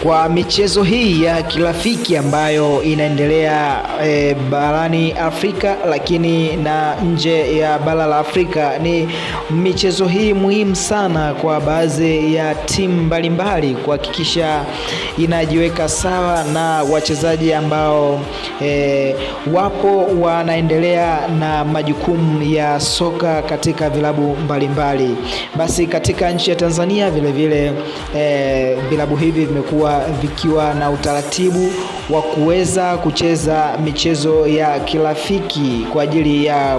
Kwa michezo hii ya kirafiki ambayo inaendelea barani Afrika, lakini na nje ya bara la Afrika, ni michezo hii muhimu sana kwa baadhi ya timu mbalimbali kuhakikisha inajiweka sawa na wachezaji ambao wapo wanaendelea na majukumu ya soka katika vilabu mbalimbali. Basi katika nchi ya Tanzania vile vile vilabu hivi vimekuwa vikiwa na utaratibu wa kuweza kucheza michezo ya kirafiki kwa ajili ya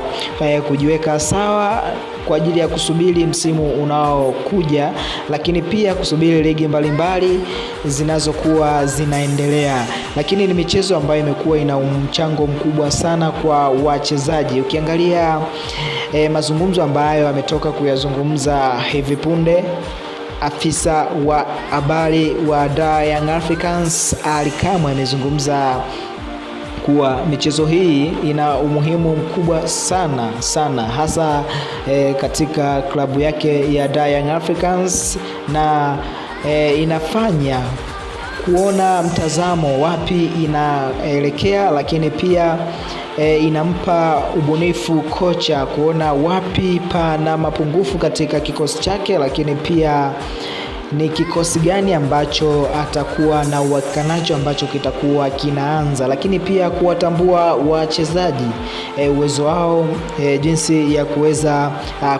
kujiweka sawa, kwa ajili ya kusubiri msimu unaokuja, lakini pia kusubiri ligi mbalimbali zinazokuwa zinaendelea. Lakini ni michezo ambayo imekuwa ina mchango mkubwa sana kwa wachezaji. Ukiangalia mazungumzo ambayo ametoka kuyazungumza hivi punde afisa wa habari wa Young Africans Ally Kamwe amezungumza kuwa michezo hii ina umuhimu mkubwa sana hasa katika klabu yake ya Young Africans, na inafanya kuona mtazamo wapi inaelekea, lakini pia inampa ubunifu kocha kuona wapi pana mapungufu katika kikosi chake, lakini pia ni kikosi gani ambacho atakuwa na uhakika nacho ambacho kitakuwa kinaanza, lakini pia kuwatambua wachezaji uwezo wao, jinsi ya kuweza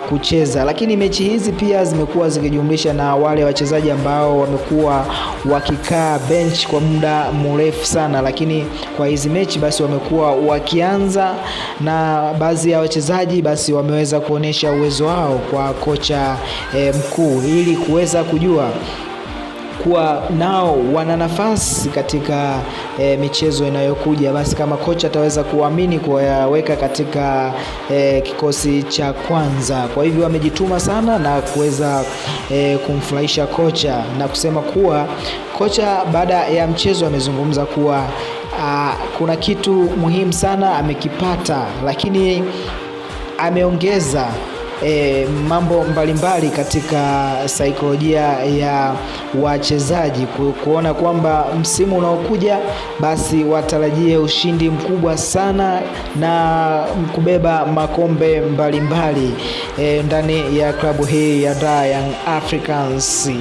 kucheza. Lakini mechi hizi pia zimekuwa zikijumlisha na wale wachezaji ambao wamekuwa wakikaa bench kwa muda mrefu sana, lakini kwa hizi mechi basi wamekuwa wakianza, na baadhi ya wachezaji basi wameweza kuonesha uwezo wao kwa kocha mkuu ili kuweza kujua kuwa nao wana nafasi katika michezo inayokuja. Basi kama kocha ataweza kuamini kuwaweka katika kikosi cha kwanza. Kwa hivyo wamejituma sana na kuweza kumfurahisha kocha, na kusema kuwa kocha baada ya mchezo amezungumza kuwa kuna kitu muhimu sana amekipata, lakini ameongeza mambo mbalimbali katika saikolojia ya wachezaji, kuona kwamba msimu unaokuja basi watarajie ushindi mkubwa sana na kubeba makombe mbalimbali ndani ya klabu hii ya Young Africans.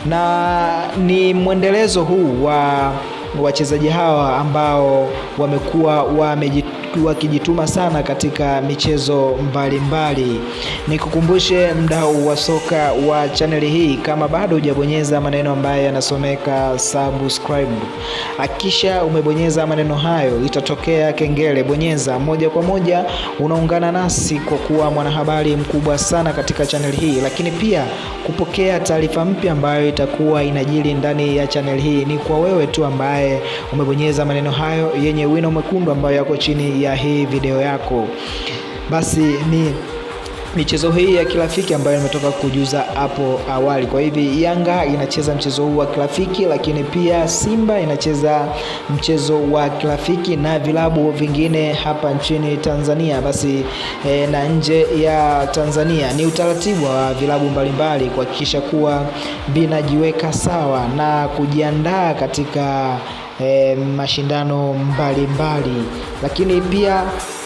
Na ni mwendelezo huu wa wachezaji hawa ambao wamekuwa wakijituma sana katika michezo mbalimbali. Nikukumbushe mdau wa soka wa chaneli hii, kama bado hujabonyeza maneno ambayo yanasomeka subscribe, hakisha umebonyeza maneno hayo, itatokea kengele, bonyeza moja kwa moja, unaungana nasi kwa kuwa mwanahabari mkubwa sana katika chaneli hii. Lakini pia kupokea taarifa mpya ambayo itakuwa inajiri ndani ya chaneli hii ni kwa wewe tu ambaye umebonyeza maneno hayo yenye wino mwekundu ambayo yako chini ya hii video yako. Basi ni michezo hii ya kirafiki ambayo nimetoka kujuza hapo awali. Kwa hivi Yanga inacheza mchezo huu wa kirafiki, lakini pia Simba inacheza mchezo wa kirafiki na vilabu vingine hapa nchini Tanzania, basi na nje ya Tanzania. Ni utaratibu wa vilabu mbalimbali kuhakikisha kuwa vinajiweka sawa na kujiandaa katika mashindano mbalimbali. Lakini pia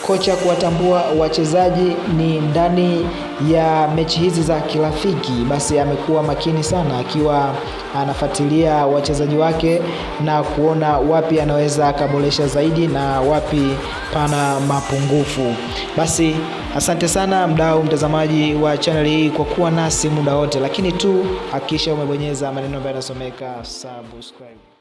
kocha kuwatambua wachezaji ni ndani ya mechi hizi za kirafiki, basi amekuwa makini sana akiwa anafuatilia wachezaji wake na kuona wapi anaweza akaboresha zaidi na wapi pana mapungufu. Basi asante sana mdau mtazamaji wa channel hii kwa kuwa nasi muda wote, lakini tu hakikisha umebonyeza maneno ambayo yanasomeka subscribe.